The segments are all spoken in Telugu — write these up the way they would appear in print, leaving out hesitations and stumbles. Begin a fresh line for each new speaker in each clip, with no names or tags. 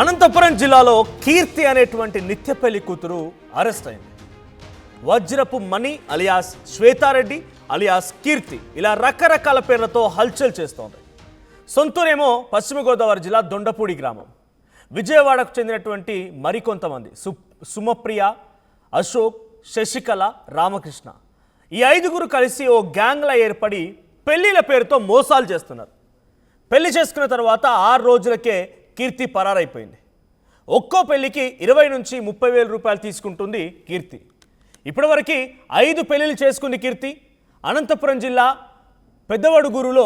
అనంతపురం జిల్లాలో కీర్తి అనేటువంటి నిత్య పెళ్లి కూతురు అరెస్ట్ అయింది. వజ్రపు మణి అలియాస్ శ్వేతారెడ్డి అలియాస్ కీర్తి ఇలా రకరకాల పేర్లతో హల్చల్ చేస్తోంది. సొంతూరేమో పశ్చిమ గోదావరి జిల్లా దొండపూడి గ్రామం. విజయవాడకు చెందినటువంటి మరికొంతమంది సుమప్రియ, అశోక్, శశికళ, రామకృష్ణ ఈ ఐదుగురు కలిసి ఓ గ్యాంగ్లా ఏర్పడి పెళ్లిల పేరుతో మోసాలు చేస్తున్నారు. పెళ్లి చేసుకున్న తర్వాత 6 రోజులకే కీర్తి పరారైపోయింది. ఒక్కో పెళ్లికి 20 నుంచి 30 వేల రూపాయలు తీసుకుంటుంది కీర్తి. ఇప్పటివరకు 5 పెళ్లిళ్ళు చేసుకుంది కీర్తి. అనంతపురం జిల్లా పెద్దవడుగూరులో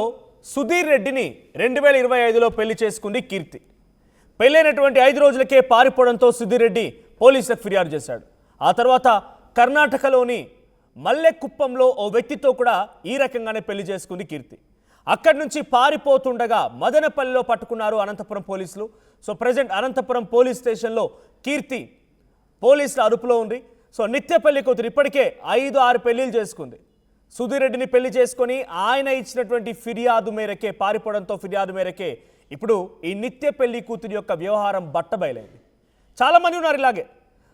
సుధీర్ రెడ్డిని 2025లో పెళ్లి చేసుకుంది కీర్తి. పెళ్ళైనటువంటి 5 రోజులకే పారిపోవడంతో సుధీర్ రెడ్డి పోలీసులకు ఫిర్యాదు చేశాడు. ఆ తర్వాత కర్ణాటకలోని మల్లెకుప్పంలో ఓ వ్యక్తితో కూడా ఈ రకంగానే పెళ్లి చేసుకుంది కీర్తి. అక్కడి నుంచి పారిపోతుండగా మదనపల్లిలో పట్టుకున్నారు అనంతపురం పోలీసులు. సో ప్రజెంట్ అనంతపురం పోలీస్ స్టేషన్లో కీర్తి పోలీసుల అదుపులో ఉంది. సో నిత్య పెళ్లి కూతురు ఇప్పటికే 5-6 పెళ్లిళ్ళు చేసుకుంది. సుధీర్ రెడ్డిని పెళ్లి చేసుకొని ఆయన ఇచ్చినటువంటి ఫిర్యాదు మేరకే పారిపోవడంతో ఫిర్యాదు మేరకే ఇప్పుడు ఈ నిత్య పెళ్లి కూతురు యొక్క వ్యవహారం బట్టబయలైంది. చాలామంది ఉన్నారు ఇలాగే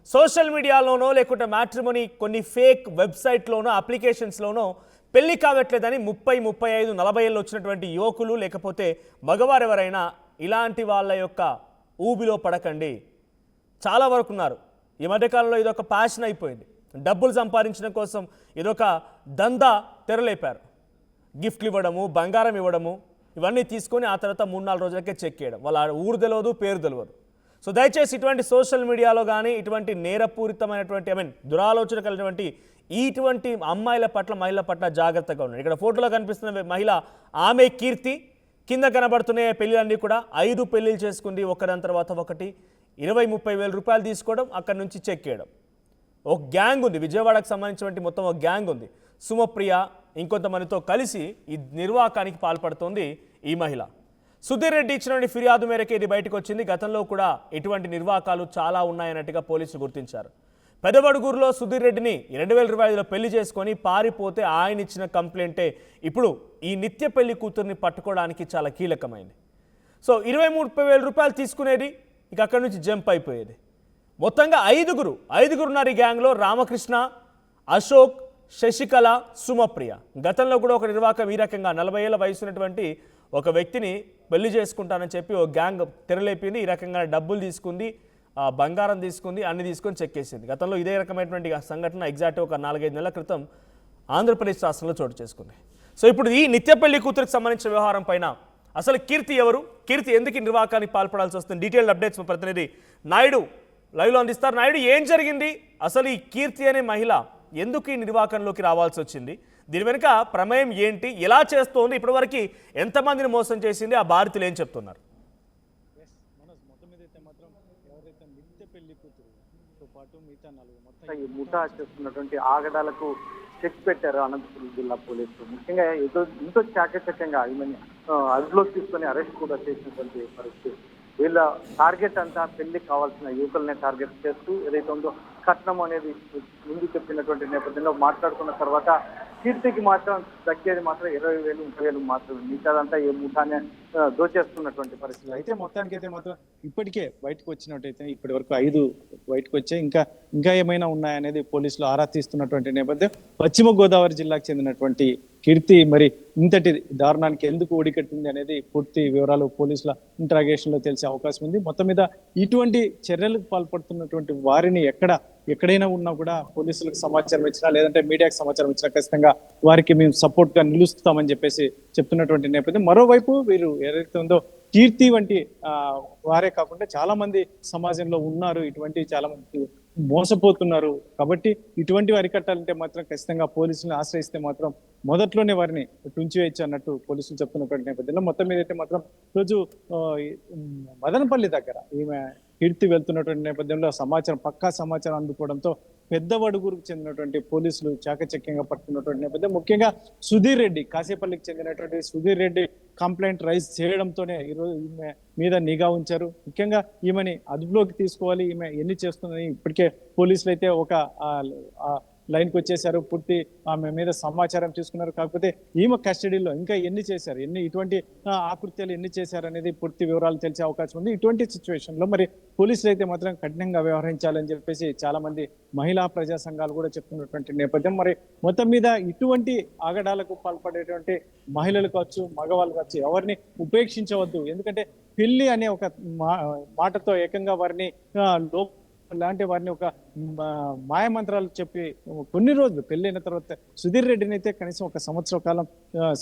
సోషల్ మీడియాలోనో లేకుంటే మ్యాట్రిమోనీ కొన్ని ఫేక్ వెబ్సైట్లోనో అప్లికేషన్స్లోనో పెళ్లి కావట్లేదని 30, 35, 40 ఏళ్ళు వచ్చినటువంటి యువకులు లేకపోతే మగవారు ఎవరైనా ఇలాంటి వాళ్ళ యొక్క ఊబిలో పడకండి. చాలా వరకు ఉన్నారు. ఈ మధ్యకాలంలో ఇదొక ప్యాషన్ అయిపోయింది. డబ్బులు సంపాదించడం కోసం ఇదొక దందా తెరలేపారు. గిఫ్ట్లు ఇవ్వడము, బంగారం ఇవ్వడము, ఇవన్నీ తీసుకొని ఆ తర్వాత 3-4 రోజులకే చెక్ చేయడం. వాళ్ళ ఊరు తెలియదు, పేరు తెలియదు. సో దయచేసి ఇటువంటి సోషల్ మీడియాలో కానీ ఇటువంటి నేరపూరితమైనటువంటి దురాలోచన కలిగినటువంటి ఇటువంటి అమ్మాయిల పట్ల మహిళల పట్ల జాగ్రత్తగా ఉండండి. ఇక్కడ ఫోటోలో కనిపిస్తున్న మహిళ ఆమె కీర్తి. కింద కనబడుతున్న పెళ్ళిళ్ళన్నీ కూడా 5 పెళ్ళిళ్ళు చేసుకుంది. ఒకదాని తర్వాత ఒకటి 20-30 వేల రూపాయలు తీసుకోవడం, అక్కడి నుంచి చెక్ చేయడం. ఒక గ్యాంగ్ ఉంది, విజయవాడకు సంబంధించినటువంటి మొత్తం ఒక గ్యాంగ్ ఉంది. సుమప్రియ ఇంకొంతమందితో కలిసి ఈ నిర్వాకానికి పాల్పడుతోంది ఈ మహిళ. సుధీర్ రెడ్డి ఇచ్చినటువంటి ఫిర్యాదు మేరకు ఇది బయటకు వచ్చింది. గతంలో కూడా ఇటువంటి నిర్వాకాలు చాలా ఉన్నాయన్నట్టుగా పోలీసులు గుర్తించారు. పెదవడుగూరులో సుధీర్ రెడ్డిని 2025లో పెళ్లి చేసుకొని పారిపోతే ఆయన ఇచ్చిన కంప్లైంటే ఇప్పుడు ఈ నిత్య పెళ్లి కూతుర్ని పట్టుకోవడానికి చాలా కీలకమైంది. సో 20-30 వేల రూపాయలు తీసుకునేది, ఇక అక్కడి నుంచి జంప్ అయిపోయేది. మొత్తంగా ఐదుగురున్నారు ఈ గ్యాంగ్లో. రామకృష్ణ, అశోక్, శశికళ, సుమప్రియ. గతంలో కూడా ఒక నిర్వాకం ఈ రకంగా 40 ఏళ్ళ వయసు ఉన్నటువంటి ఒక వ్యక్తిని పెళ్లి చేసుకుంటానని చెప్పి ఓ గ్యాంగ్ తెరలేపింది. ఈ రకంగా డబ్బులు తీసుకుంది, బంగారం తీసుకుంది, అన్ని తీసుకొని చెక్కేసింది. గతంలో ఇదే రకమైనటువంటి సంఘటన ఎగ్జాక్ట్ ఒక 4-5 నెలల క్రితం ఆంధ్రప్రదేశ్ రాష్ట్రంలో చోటు చేసుకుంది. సో ఇప్పుడు ఈ నిత్య పెళ్లి కూతురికి సంబంధించిన వ్యవహారం పైన అసలు కీర్తి ఎవరు, కీర్తి ఎందుకు నిర్వాకానికి పాల్పడాల్సి వస్తుంది, డీటెయిల్డ్ అప్డేట్స్ మా ప్రతినిధి నాయుడు లైవ్లో అందిస్తారు. నాయుడు, ఏం జరిగింది అసలు? ఈ కీర్తి అనే మహిళ ఎందుకు ఈ నిర్వాకంలోకి రావాల్సి వచ్చింది? దీని వెనుక ప్రమేయం ఏంటి, ఎలా చేస్తోంది, ఇప్పటివరకు ఎంతమందిని మోసం చేసింది, ఆ బాధితులు ఏం చెప్తున్నారు?
ఈ ముఠా చేస్తున్నటువంటి ఆగడాలకు చెక్ పెట్టారు అనంతపురం జిల్లా పోలీసులు. ముఖ్యంగా ఎంతో చాకచక్యంగా ఈమెని అదుపులోకి తీసుకొని అరెస్ట్ కూడా చేసినటువంటి పరిస్థితి. వీళ్ళ టార్గెట్ అంతా పెళ్లి కావాల్సిన యువకులనే టార్గెట్ చేస్తూ ఏదైతే ఉందో కట్నం అనేది ముందు చెప్పినటువంటి నేపథ్యంలో మాట్లాడుకున్న తర్వాత కీర్తికి మాత్రం దక్కేది మాత్రం 20,000, 30,000 మాత్రమే. మిగతాదంతా ఏ ముఠానే దోచేస్తున్నటువంటి పరిస్థితి.
అయితే మొత్తానికి అయితే మాత్రం ఇప్పటికే బయటకు వచ్చినట్టయితే ఇప్పటి వరకు 5 బయటకు వచ్చాయి. ఇంకా ఏమైనా ఉన్నాయనేది పోలీసులు ఆరా తీస్తున్నటువంటి నేపథ్యం. పశ్చిమ గోదావరి జిల్లాకు చెందినటువంటి కీర్తి మరి ఇంతటి దారుణానికి ఎందుకు ఒడికట్టింది అనేది పూర్తి వివరాలు పోలీసుల ఇంట్రాగేషన్ లో తెలిసే అవకాశం ఉంది. మొత్తం మీద ఇటువంటి చర్యలకు పాల్పడుతున్నటువంటి వారిని ఎక్కడైనా ఉన్నా కూడా పోలీసులకు సమాచారం ఇచ్చినా లేదంటే మీడియాకు సమాచారం ఇచ్చినా ఖచ్చితంగా వారికి మేము సపోర్ట్ గా నిలుస్తామని చెప్పేసి చెప్తున్నటువంటి నేపథ్యం. మరోవైపు వీరు ఏదైతే ఉందో కీర్తి వంటి వారే కాకుండా చాలా మంది సమాజంలో ఉన్నారు, ఇటువంటి చాలా మంది మోసపోతున్నారు. కాబట్టి ఇటువంటివి అరికట్టాలంటే మాత్రం ఖచ్చితంగా పోలీసులను ఆశ్రయిస్తే మాత్రం మొదట్లోనే వారిని తుంచివేయచ్చు అన్నట్టు పోలీసులు చెప్తున్నటువంటి నేపథ్యంలో మొత్తం మీద అయితే మాత్రం రోజు మదనపల్లి దగ్గర ఈమె కీర్తి వెళ్తున్నటువంటి నేపథ్యంలో పక్కా సమాచారం అందుకోవడంతో పెద్దవడుగురుకు చెందినటువంటి పోలీసులు చాకచక్యంగా పట్టుకున్నటువంటి నేపథ్యం. ముఖ్యంగా సుధీర్ రెడ్డి, కాసేపల్లికి చెందినటువంటి సుధీర్ రెడ్డి కంప్లైంట్ రైజ్ చేయడంతోనే ఈరోజు ఈమె మీద నిఘా ఉంచారు. ముఖ్యంగా ఈమెని అదుపులోకి తీసుకోవాలి, ఈమె ఎన్ని చేస్తుందని ఇప్పటికే పోలీసులు అయితే ఒక లైన్కి వచ్చేసారు, పూర్తి ఆమె మీద సమాచారం తీసుకున్నారు. కాకపోతే ఈమె కస్టడీలో ఇంకా ఎన్ని చేశారు, ఇటువంటి ఆకృత్యాలు ఎన్ని చేశారు అనేది పూర్తి వివరాలు తెలిసే అవకాశం ఉంది. ఇటువంటి సిచ్యువేషన్ లో మరి పోలీసులు అయితే మాత్రం కఠినంగా వ్యవహరించాలని చెప్పేసి చాలా మంది మహిళా ప్రజా సంఘాలు కూడా చెప్తున్నటువంటి నేపథ్యం. మరి మొత్తం మీద ఇటువంటి ఆగడాలకు పాల్పడేటువంటి మహిళలు కావచ్చు, మగవాళ్ళు కావచ్చు, ఎవరిని ఉపేక్షించవద్దు. ఎందుకంటే పెళ్లి అనే ఒక మాటతో ఏకంగా వారిని లాంటి వారిని ఒక మాయమంత్రాలు చెప్పి కొన్ని రోజులు పెళ్ళైన తర్వాత సుధీర్ రెడ్డిని అయితే కనీసం ఒక సంవత్సర కాలం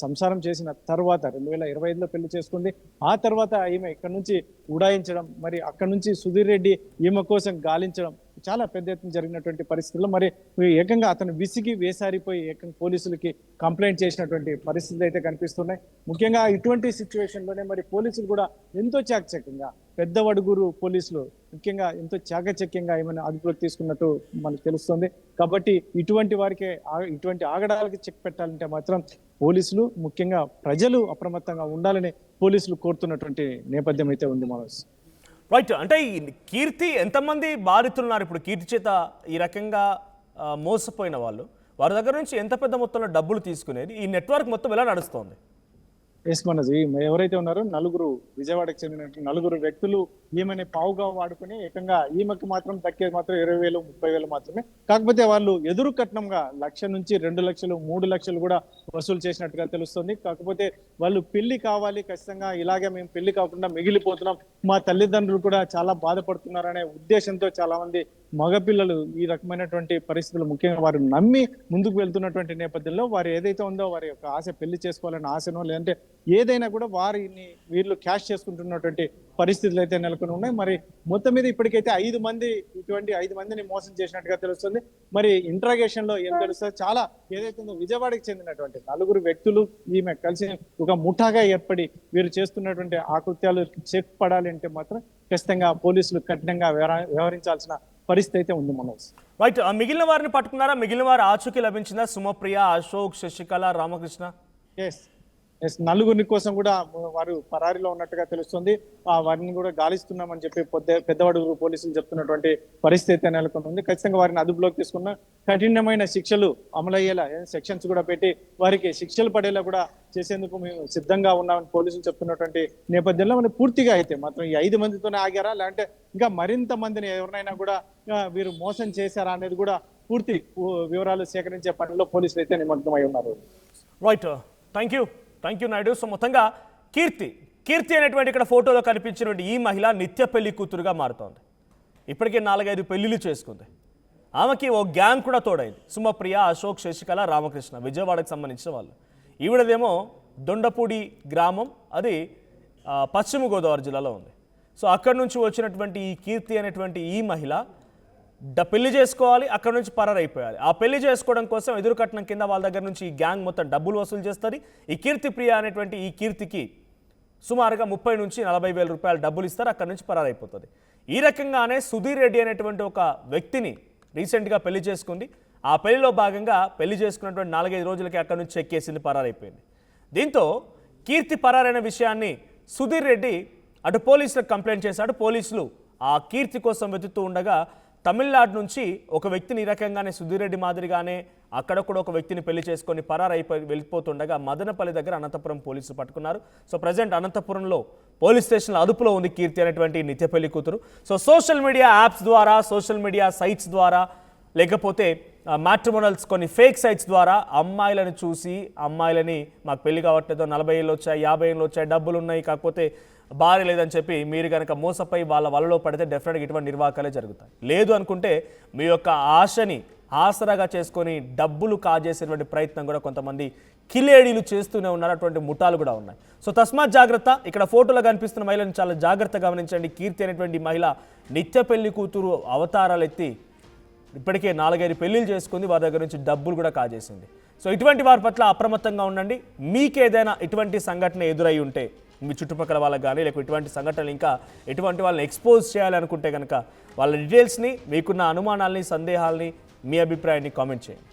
సంసారం చేసిన తర్వాత 2025లో పెళ్లి చేసుకుంది. ఆ తర్వాత ఈమె ఇక్కడ నుంచి ఉడాయించడం, మరి అక్కడ నుంచి సుధీర్ రెడ్డి ఈమె కోసం గాలించడం చాలా పెద్ద ఎత్తున జరిగినటువంటి పరిస్థితుల్లో మరి ఏకంగా అతను విసిగి వేసారిపోయి ఏకంగా పోలీసులకి కంప్లైంట్ చేసినటువంటి పరిస్థితులు అయితే కనిపిస్తున్నాయి. ముఖ్యంగా ఇటువంటి సిచ్యువేషన్ లోనే మరి పోలీసులు కూడా ఎంతో చాకచక్యంగా, పెద్ద వడుగురు పోలీసులు ముఖ్యంగా ఎంతో చాకచక్యంగా ఏమైనా అదుపులోకి తీసుకున్నట్టు మనకు తెలుస్తుంది. కాబట్టి ఇటువంటి వారికి ఇటువంటి ఆగడాలకి చెక్ పెట్టాలంటే మాత్రం పోలీసులు, ముఖ్యంగా ప్రజలు అప్రమత్తంగా ఉండాలని పోలీసులు కోరుతున్నటువంటి నేపథ్యం అయితే ఉంది మనోజ్.
రైట్. అంటే ఈ కీర్తి ఎంతమంది బాధితులున్నారు ఇప్పుడు కీర్తి చేత ఈ రకంగా మోసపోయిన వాళ్ళు, వారి దగ్గర నుంచి ఎంత పెద్ద మొత్తంలో డబ్బులు తీసుకునేది, ఈ నెట్వర్క్ మొత్తం ఎలా నడుస్తోంది?
ఎస్ మనోజ్, ఎవరైతే ఉన్నారో నలుగురు, విజయవాడకు చెందిన నలుగురు వ్యక్తులు ఈమెని పావుగా వాడుకుని ఏకంగా ఈమెకి మాత్రం దక్కేది మాత్రం 20,000, 30,000 మాత్రమే. కాకపోతే వాళ్ళు ఎదురు కట్నంగా 1,00,000 నుంచి 2 లక్షలు, 3 లక్షలు కూడా వసూలు చేసినట్టుగా తెలుస్తుంది. కాకపోతే వాళ్ళు పెళ్లి కావాలి, ఖచ్చితంగా ఇలాగే మేము పెళ్లి కాకుండా మిగిలిపోతున్నాం, మా తల్లిదండ్రులు కూడా చాలా బాధపడుతున్నారనే ఉద్దేశంతో చాలా మంది మగపిల్లలు ఈ రకమైనటువంటి పరిస్థితులు ముఖ్యంగా వారు నమ్మి ముందుకు వెళ్తున్నటువంటి నేపథ్యంలో వారు ఏదైతే ఉందో వారి యొక్క ఆశ, పెళ్లి చేసుకోవాలని ఆశనో లేదంటే ఏదైనా కూడా వారిని వీళ్ళు క్యాష్ చేసుకుంటున్నటువంటి పరిస్థితులు అయితే నెలకొని ఉన్నాయి. మరి మొత్తం మీద ఇప్పటికైతే 5 మందిని మోసం చేసినట్టుగా తెలుస్తుంది. మరి ఇంట్రాగేషన్ లో ఏం తెలుస్తుంది, చాలా ఏదైతే ఉందో విజయవాడకి చెందినటువంటి నలుగురు వ్యక్తులు ఈమె కలిసి ఒక ముఠాగా ఏర్పడి వీరు చేస్తున్నటువంటి ఆకృత్యాలు చెక్ పడాలి అంటే మాత్రం ఖచ్చితంగా పోలీసులు కఠినంగా వ్యవహరించాల్సిన పరిస్థితి అయితే ఉంది మనోజ్.
రైట్. మిగిలిన వారిని పట్టుకున్నారా? మిగిలిన వారి ఆచూకీ లభించిందా? సుమప్రియ, అశోక్, శశికళ, రామకృష్ణ?
ఎస్ నలుగురిని కోసం కూడా వారు పరారీలో ఉన్నట్టుగా తెలుస్తుంది. వారిని కూడా గాలిస్తున్నామని చెప్పి పెద్దవాడు పోలీసులు చెప్తున్నటువంటి పరిస్థితి నెలకొని ఉంది. ఖచ్చితంగా వారిని అదుపులోకి తీసుకున్న కఠినమైన శిక్షలు అమలయ్యేలా సెక్షన్స్ కూడా పెట్టి వారికి శిక్షలు పడేలా కూడా చేసేందుకు మేము సిద్ధంగా ఉన్నామని పోలీసులు చెప్తున్నటువంటి నేపథ్యంలో మనం పూర్తిగా అయితే మాత్రం ఈ 5 మందితోనే ఆగారా, లేదంటే ఇంకా మరింత మందిని ఎవరినైనా కూడా వీరు మోసం చేశారా అనేది కూడా పూర్తి వివరాలు సేకరించే పనిలో పోలీసులు అయితే నిమగ్నమై ఉన్నారు.
Right. Thank you Naidu. So మొత్తంగా కీర్తి అనేటువంటి ఇక్కడ ఫోటోలో కనిపించినటువంటి ఈ మహిళ నిత్య పెళ్లి కూతురుగా మారుతోంది. ఇప్పటికే 4-5 పెళ్లిళ్ళు చేసుకుంది. ఆమెకి ఓ గ్యాంగ్ కూడా తోడైంది. సుమప్రియ, అశోక్, శశికళ, రామకృష్ణ, విజయవాడకు సంబంధించిన వాళ్ళు. ఈవిడదేమో దొండపూడి గ్రామం, అది పశ్చిమ గోదావరి జిల్లాలో ఉంది. సో అక్కడి నుంచి వచ్చినటువంటి ఈ కీర్తి అనేటువంటి ఈ మహిళ పెళ్లి చేసుకోవాలి, అక్కడ నుంచి పరారైపోయాలి. ఆ పెళ్లి చేసుకోవడం కోసం ఎదురు కట్నం కింద వాళ్ళ దగ్గర నుంచి ఈ గ్యాంగ్ మొత్తం డబ్బులు వసూలు చేస్తుంది. ఈ కీర్తి ప్రియ అనేటువంటి ఈ కీర్తికి సుమారుగా 30 నుంచి 40,000 రూపాయలు డబ్బులు ఇస్తారు, అక్కడ నుంచి పరారైపోతుంది. ఈ రకంగానే సుధీర్ రెడ్డి అనేటువంటి ఒక వ్యక్తిని రీసెంట్గా పెళ్లి చేసుకుంది. ఆ పెళ్లిలో భాగంగా పెళ్లి చేసుకున్నటువంటి 4-5 రోజులకి అక్కడ నుంచి చెక్కేసింది, పరారైపోయింది. దీంతో కీర్తి పరారైన విషయాన్ని సుధీర్ రెడ్డి అటు పోలీసులకు కంప్లైంట్ చేశాడు. పోలీసులు ఆ కీర్తి కోసం వెతుకుతూ ఉండగా తమిళనాడు నుంచి ఒక వ్యక్తిని ఈ రకంగానే సుధీర్ రెడ్డి మాదిరిగానే అక్కడ కూడా ఒక వ్యక్తిని పెళ్లి చేసుకొని వెళ్ళిపోతుండగా మదనపల్లి దగ్గర అనంతపురం పోలీసులు పట్టుకున్నారు. సో ప్రజెంట్ అనంతపురంలో పోలీస్ స్టేషన్లో అదుపులో ఉంది కీర్తి అనేటువంటి నిత్య పెళ్లి కూతురు. సో సోషల్ మీడియా యాప్స్ ద్వారా, సోషల్ మీడియా సైట్స్ ద్వారా, లేకపోతే మ్యాట్రిమోనల్స్ కొన్ని ఫేక్ సైట్స్ ద్వారా అమ్మాయిలను చూసి అమ్మాయిలని మాకు పెళ్లి కావట్లేదు, 40 ఏళ్ళు వచ్చాయి, 50 ఏళ్ళు వచ్చాయి, డబ్బులు ఉన్నాయి, కాకపోతే భార్య లేదని చెప్పి మీరు కనుక మోసపోయి వాళ్ళ వలలో పడితే డెఫినెట్గా ఇటువంటి నిర్వాకాలే జరుగుతాయి. లేదు అనుకుంటే మీ యొక్క ఆశని ఆసరాగా చేసుకొని డబ్బులు కాజేసేటువంటి ప్రయత్నం కూడా కొంతమంది కిలేడీలు చేస్తూనే ఉన్నారు. అటువంటి ముఠాలు కూడా ఉన్నాయి. సో తస్మాత్ జాగ్రత్త. ఇక్కడ ఫోటోలో కనిపిస్తున్న మహిళను చాలా జాగ్రత్తగా గమనించండి. కీర్తి అనేటువంటి మహిళ నిత్య పెళ్లి కూతురు అవతారాలు ఎత్తి ఇప్పటికే 4-5 పెళ్లిళ్ళు చేసుకుంది, వారి దగ్గర నుంచి డబ్బులు కూడా కాజేసింది. సో ఇటువంటి వారి పట్ల అప్రమత్తంగా ఉండండి. మీకేదైనా ఇటువంటి సంఘటన ఎదురై ఉంటే మీ చుట్టుపక్కల వాళ్ళకి కానీ, లేకపోతే ఇటువంటి సంఘటనలు ఇంకా ఎటువంటి వాళ్ళని ఎక్స్పోజ్ చేయాలనుకుంటే కనుక వాళ్ళ డీటెయిల్స్ని, మీకున్న అనుమానాల్ని, సందేహాల్ని, మీ అభిప్రాయాన్ని కామెంట్ చేయండి.